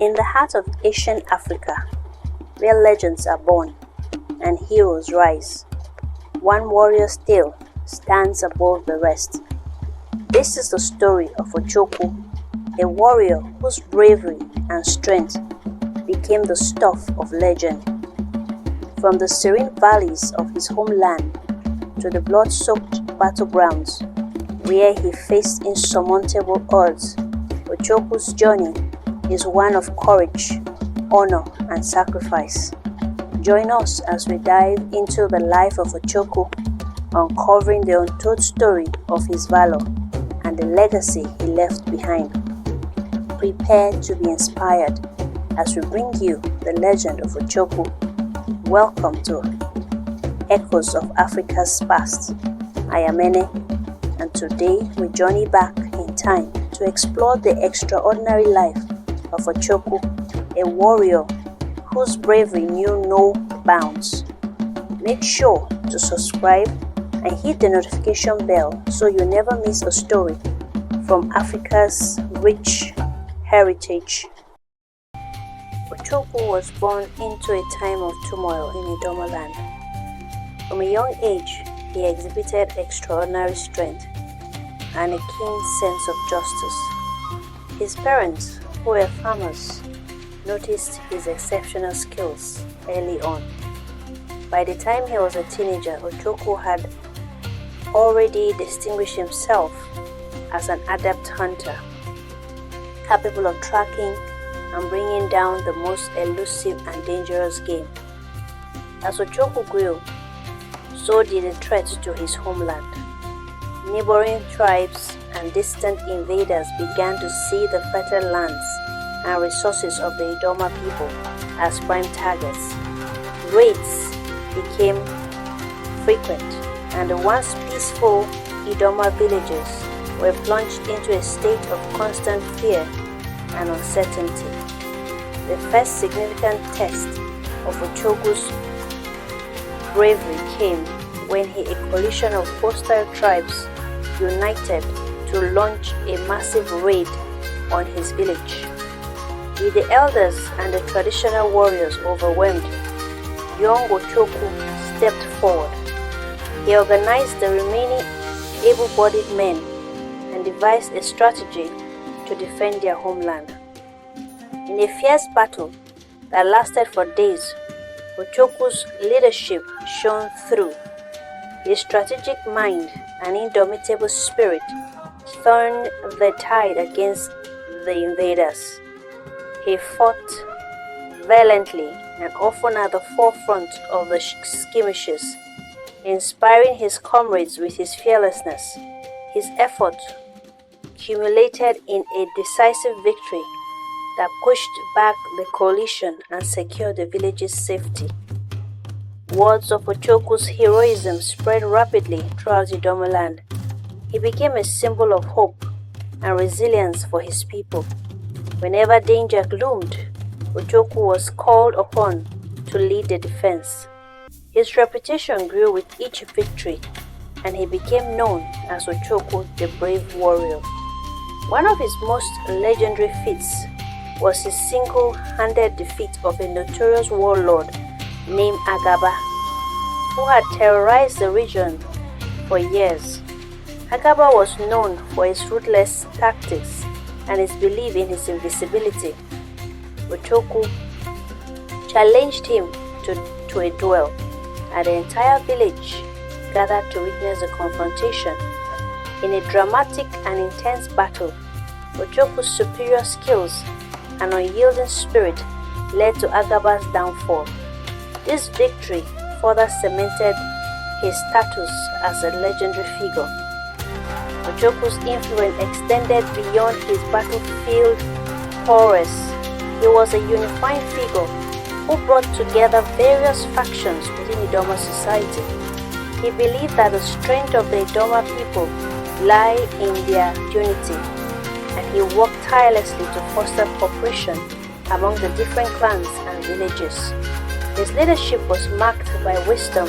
In the heart of ancient Africa, where legends are born and heroes rise, one warrior's tale stands above the rest. This is the story of Ochokwu, a warrior whose bravery and strength became the stuff of legend. From the serene valleys of his homeland to the blood-soaked battlegrounds where he faced insurmountable odds, Ochokwu's journey is one of courage, honor, and sacrifice. Join us as we dive into the life of Ochokwu, uncovering the untold story of his valor and the legacy he left behind. Prepare to be inspired as we bring you the legend of Ochokwu. Welcome to Echoes of Africa's Past. I am Ene, and today we journey back in time to explore the extraordinary life of Ochokwu, a warrior whose bravery knew no bounds. Make sure to subscribe and hit the notification bell so you never miss a story from Africa's rich heritage. Ochokwu was born into a time of turmoil in Idoma land. From a young age, he exhibited extraordinary strength and a keen sense of justice. His parents, who were farmers, noticed his exceptional skills early on. By the time he was a teenager, Ochokwu had already distinguished himself as an adept hunter, capable of tracking and bringing down the most elusive and dangerous game. As Ochokwu grew, so did the threat to his homeland. Neighboring tribes and distant invaders began to see the fertile lands and resources of the Idoma people as prime targets. Raids became frequent, and the once peaceful Idoma villages were plunged into a state of constant fear and uncertainty. The first significant test of Ochokwu's bravery came when a coalition of hostile tribes united to launch a massive raid on his village. With the elders and the traditional warriors overwhelmed, young Ochokwu stepped forward. He organized the remaining able-bodied men and devised a strategy to defend their homeland. In a fierce battle that lasted for days, Ochokwu's leadership shone through. His strategic mind and indomitable spirit turned the tide against the invaders. He fought valiantly and often at the forefront of the skirmishes, inspiring his comrades with his fearlessness. His effort culminated in a decisive victory that pushed back the coalition and secured the village's safety. Words of Ochokwu's heroism spread rapidly throughout Idoma land. He became a symbol of hope and resilience for his people. Whenever danger loomed, Ochokwu was called upon to lead the defense. His reputation grew with each victory, and he became known as Ochokwu the Brave Warrior. One of his most legendary feats was his single-handed defeat of a notorious warlord named Agaba, who had terrorized the region for years. Agaba was known for his ruthless tactics and his belief in his invisibility. Ochokwu challenged him to a duel, and the entire village gathered to witness the confrontation. In a dramatic and intense battle, Ochokwu's superior skills and unyielding spirit led to Agaba's downfall. This victory further cemented his status as a legendary figure. Ochokwu's influence extended beyond his battlefield prowess. He was a unifying figure who brought together various factions within Idoma society. He believed that the strength of the Idoma people lay in their unity, and he worked tirelessly to foster cooperation among the different clans and villages. His leadership was marked by wisdom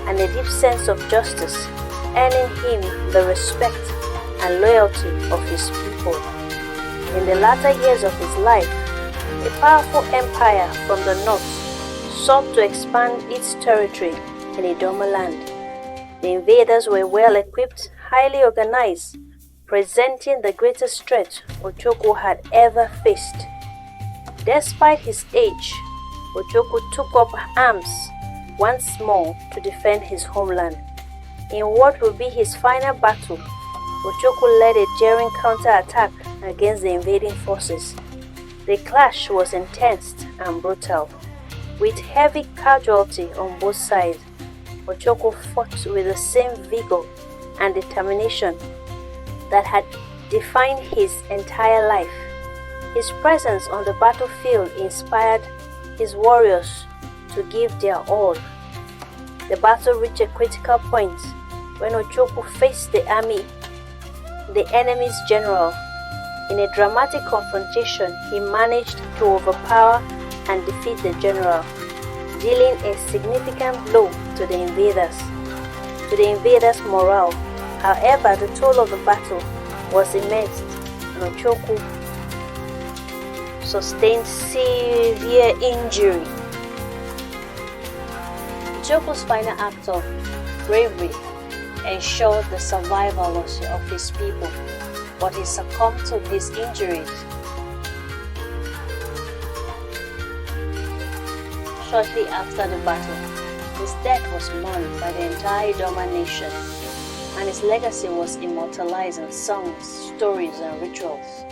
and a deep sense of justice, earning him the respect and loyalty of his people. In the latter years of his life, A powerful empire from the north sought to expand its territory in Idoma land. The invaders were well equipped, highly organized, presenting the greatest threat Ochokwu had ever faced. Despite his age, Ochokwu took up arms once more to defend his homeland. In what will be his final battle, Ochokwu led a daring counterattack against the invading forces. The clash was intense and brutal, with heavy casualty on both sides. Ochokwu fought with the same vigor and determination that had defined his entire life. His presence on the battlefield inspired his warriors to give their all. The battle reached a critical point when Ochokwu faced the enemy's general. In a dramatic confrontation, he managed to overpower and defeat the general, dealing a significant blow to the invaders' morale. However, the toll of the battle was immense, and Ochokwu sustained severe injury. Ochokwu's final act of bravery ensured the survival of his people, but he succumbed to his injuries shortly after the battle. His death was mourned by the entire Idoma nation, and his legacy was immortalized in songs, stories, and rituals.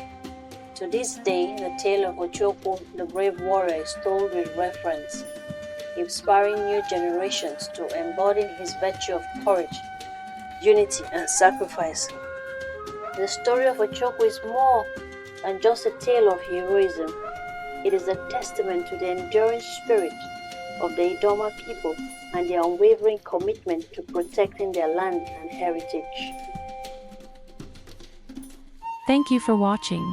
To this day, the tale of Ochokwu, the brave warrior, is told with reverence, inspiring new generations to embody his virtue of courage, unity, and sacrifice. The story of Ochokwu is more than just a tale of heroism. It is a testament to the enduring spirit of the Idoma people and their unwavering commitment to protecting their land and heritage. Thank you for watching.